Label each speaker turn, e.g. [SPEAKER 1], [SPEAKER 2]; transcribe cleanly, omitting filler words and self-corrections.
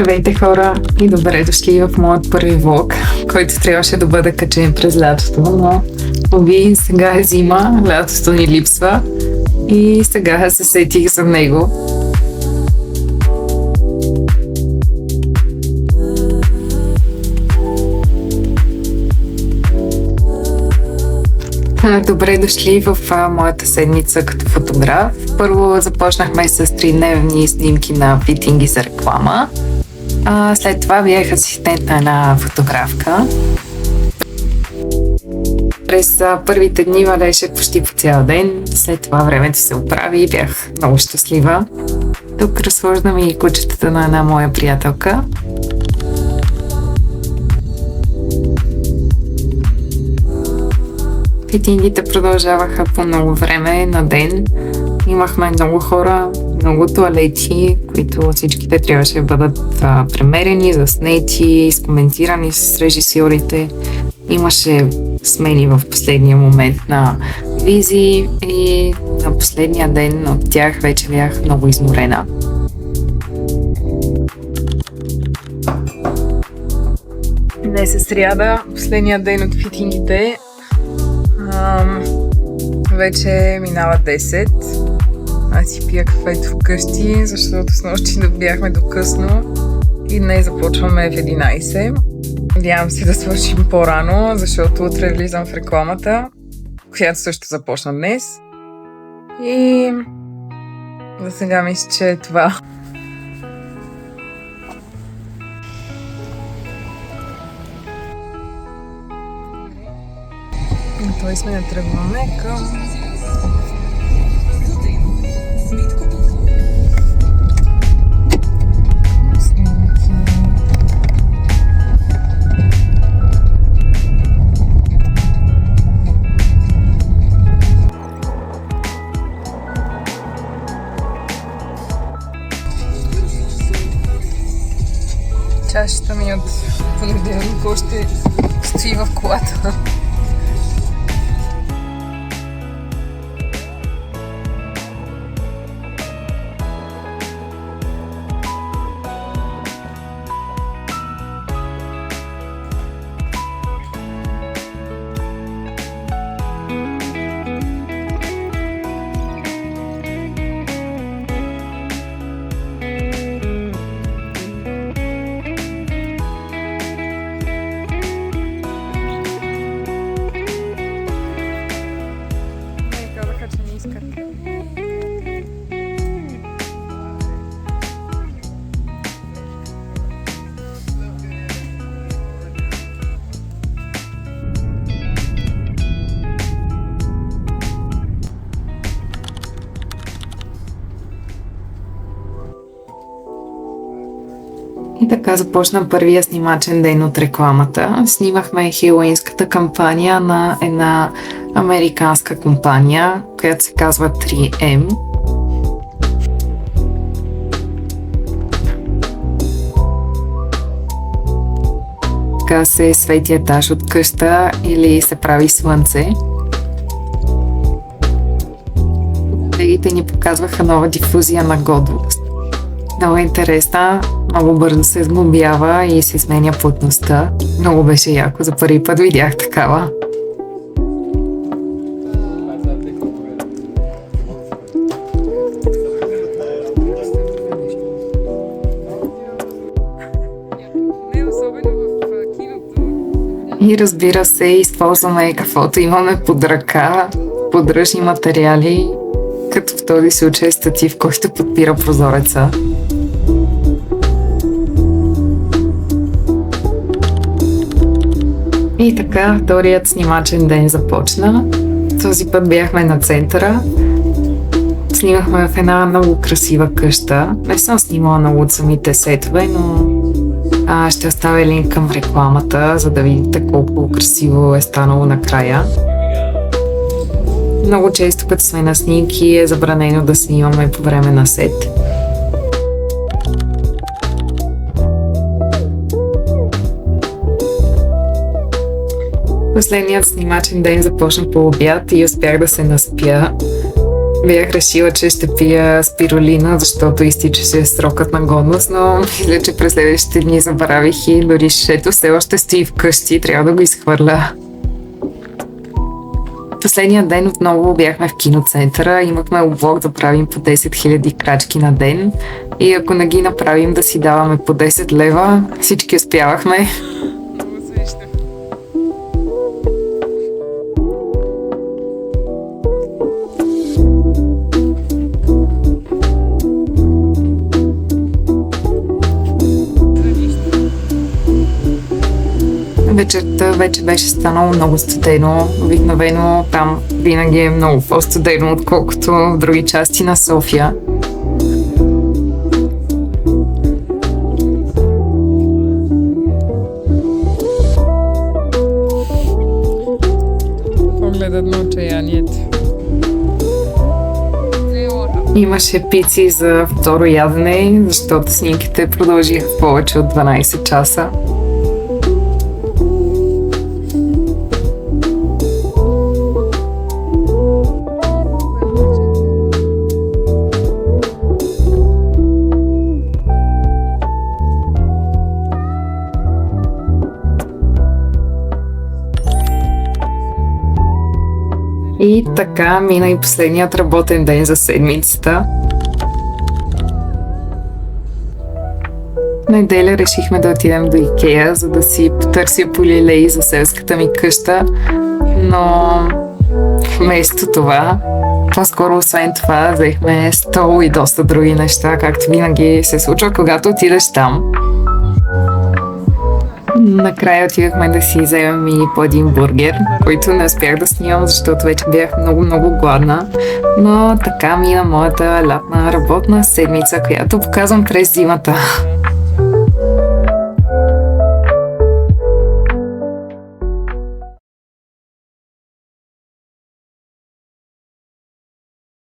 [SPEAKER 1] Здравейте хора и добре дошли в моят първи влог, който трябваше да бъде качен през лятото, но уви, сега е зима, лятото ни липсва и сега се сетих за него. Добре дошли в моята седмица като фотограф. Първо започнахме с 3-дневни снимки на фитинги за реклама. След това бях асистент на една фотографка. През първите дни валеше почти по цял ден. След това времето се оправи и бях много щастлива. Тук разхождам и кучетата на една моя приятелка. Фитингите продължаваха по много време на ден. Имахме много хора, много тоалети, които всичките трябваше да бъдат премерени, заснети, изкоментирани с режисьорите. Имаше смени в последния момент на визи и на последния ден от тях вече бях много изморена. Днес е сряда, последния ден от фитингите. Вече минава 10. Аз си пия кафето вкъщи, защото снощи бяхме до късно и днес започваме в 11. Надявам се да свършим по-рано, защото утре влизам в рекламата, която също започна днес. И за сега мисля, че е това. Той сме да тръгваме към чашата ми от понеделник още стои в колата. И така започна първия снимачен ден от рекламата. Снимахме хелоуинската кампания на една американска компания, която се казва 3M. Така се свети етаж от къща или се прави слънце. Колегите ни показваха нова дифузия на Godox. Много интересна, много бързо се сглобява и се сменя плътността. Много беше яко, за първи път видях такава. И разбира се, използваме каквото имаме под ръка, подръчни материали, като в този случай статив, който подпира прозореца. И така, вторият снимачен ден започна. Този път бяхме на центъра. Снимахме в една много красива къща. Не съм снимала много от самите сетове, но ще оставя линк към рекламата, за да видите колко красиво е станало накрая. Много често, като сме на снимки, е забранено да снимаме по време на сет. Последният снимачен ден започна по обяд и успях да се наспя. Бях решила, че ще пия спирулина, защото изтичаше срокът на годност, но мисля, че през следващите дни забравих и дори шето все още стои вкъщи, трябва да го изхвърля. Последния ден отново бяхме в киноцентъра, имахме облог да правим по 10 000 крачки на ден и ако не ги направим да си даваме по 10 лева, всички успявахме. Вечерта вече беше станало много студено. Обикновено там винаги е много по-студено, отколкото в други части на София.
[SPEAKER 2] Погледът на отчаянието.
[SPEAKER 1] Имаше пици за второ ядене, защото снимките продължиха повече от 12 часа. И така мина и последният работен ден за седмицата. Неделя решихме да отидем до Икеа, за да си потърся полилеи за селската ми къща, но вместо това, по-скоро освен това, взехме стол и доста други неща, както винаги се случва, когато отидеш там. Накрая отидахме да си вземем и по един бургер, който не успях да снимам, защото вече бях много гладна. Но така мина моята лятна работна седмица, която показвам през зимата.